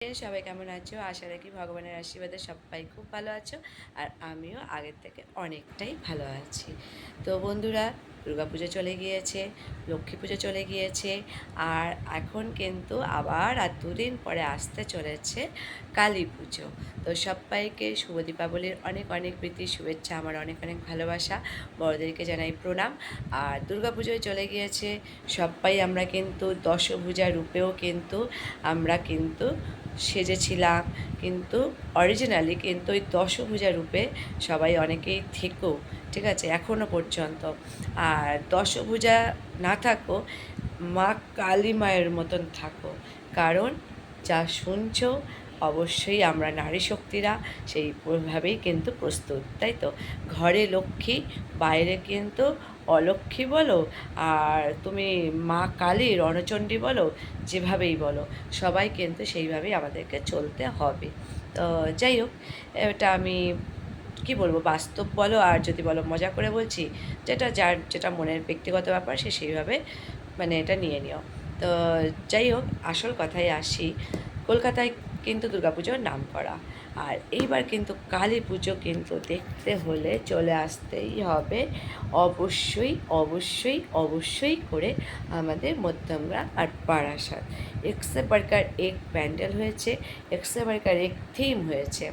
সবাই কেমন আছো? আশা রাখি ভগবানের আশীর্বাদে সবাই খুব ভালো আছো, আর আমিও আগের থেকে অনেকটাই ভালো আছি। তো বন্ধুরা, দুর্গাপুজো চলে গিয়েছে, লক্ষ্মী পুজো চলে গিয়েছে, আর এখন কিন্তু আবার আর দুদিন পরে আসতে চলেছে কালী পুজো। তো সবাইকে শুভ দীপাবলির অনেক অনেক প্রীতি শুভেচ্ছা, আমার অনেক অনেক ভালোবাসা, বড়দেরকে জানাই প্রণাম। আর দুর্গাপুজোয় চলে গিয়েছে, সবাই আমরা কিন্তু দশভুজা রূপেও কিন্তু আমরা কিন্তু সেজেছিলাম, কিন্তু অরিজিনালি কিন্তু ওই দশভুজা রূপে সবাই অনেকেই থেকো, ঠিক আছে, এখনও পর্যন্ত। আর দশভুজা না থাকো, মা কালী মায়ের মতন থাকো, কারণ যা শুনছো অবশ্যই আমরা নারী শক্তিরা সেইভাবেই কিন্তু প্রস্তুত, তাই তো। ঘরে লক্ষ্মী, বাইরে কিন্তু অলক্ষ্মী বলো, আর তুমি মা কালীর রণচণ্ডী বলো, যেভাবেই বলো, সবাই কিন্তু সেইভাবেই আমাদেরকে চলতে হবে। তো যাই হোক, এটা আমি কি বলবো, বাস্তব বলো আর যদি বলো মজা করে বলছি, যেটা যার যেটা মনের ব্যক্তিগত ব্যাপার সে সেইভাবে মানে এটা নিয়ে নিও। তো যাই হোক, আসল কথায় আসি। কলকাতায় কিন্তু দুর্গাপুজোর নাম করা, আর এইবার কিন্তু কালী পুজো কিন্তু দেখতে হলে চলে আসতেই হবে অবশ্যই অবশ্যই অবশ্যই করে আমাদের মধ্যমগ্রাম আর বারাসাত। একসে বারকার এক প্যান্ডেল হয়েছে, একসে বারকার এক থিম হয়েছে,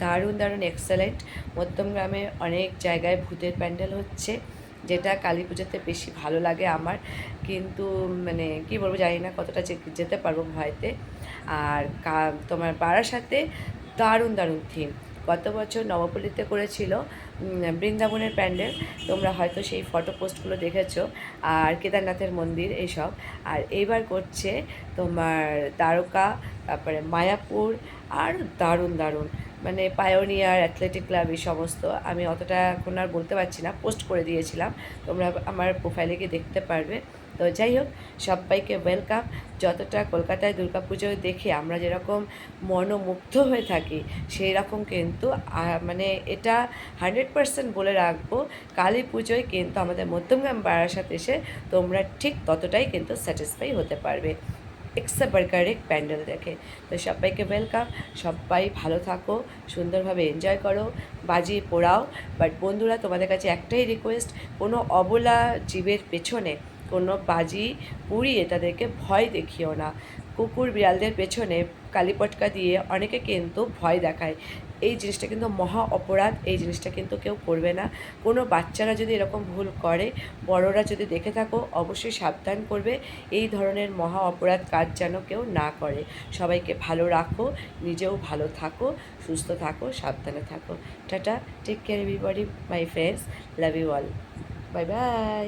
দারুণ দারুণ এক্সেলেন্ট। মধ্যমগ্রামে অনেক জায়গায় ভূতের প্যান্ডেল হচ্ছে, যেটা কালী পুজোতে বেশি ভালো লাগে আমার, কিন্তু মানে কি বলবো, জানি না কতটা যেতে পারবো ভয়তে। আর তোমার বারাসাতে দারুণ দারুণ থিম। গত বছর নবপল্লীতে করেছিল বৃন্দাবনের প্যান্ডেল, তোমরা হয়তো সেই ফটো পোস্টগুলো দেখেছো, আর কেদারনাথের মন্দির এইসব। আর এইবার করছে তোমার দ্বারকা, তারপরে মায়াপুর, আর দারুণ দারুণ, মানে পায়োনিয়ার, অ্যাথলেটিক ক্লাব, এই সমস্ত। আমি অতটা এখন আর বলতে পারছি না, পোস্ট করে দিয়েছিলাম, তোমরা আমার প্রোফাইলে গিয়ে দেখতে পারবে। তো যাই হোক, সবাইকে ওয়েলকাম। যতটা কলকাতায় দুর্গাপুজো দেখে আমরা যেরকম মনোমুগ্ধ হয়ে থাকি, সেই রকম কিন্তু মানে এটা 100% বলে রাখবো, কালী পুজোয় কিন্তু আমাদের মধ্যমগ্রাম বারাসাত এসে তোমরা ঠিক ততটাই কিন্তু স্যাটিসফাই হতে পারবে এক্সা বার্গারের প্যান্ডেল দেখে। তো সবাইকে ওয়েলকাম, সবাই ভালো থাকো, সুন্দরভাবে এনজয় করো, বাজি পোড়াও। বাট বন্ধুরা, তোমাদের কাছে একটাই রিকোয়েস্ট, কোনো অবলা জীবের পেছনে কোনো বাজি পুড়িয়ে তাদেরকে ভয় দেখিও না। কুকুর বিড়ালদের পেছনে কালীপটকা দিয়ে অনেকে কিন্তু ভয় দেখায়, এই জিনিসটা কিন্তু মহা অপরাধ, এই জিনিসটা কিন্তু কেউ করবে না। কোনো বাচ্চারা যদি এরকম ভুল করে, বড়রা যদি দেখে থাকো, অবশ্যই সাবধান করবে। এই ধরনের মহা অপরাধ কাজ যেন কেউ না করে। সবাইকে ভালো রাখো, নিজেও ভালো থাকো, সুস্থ থাকো, সাবধানে থাকো। Tata, take care everybody, my friends, love you all, bye by.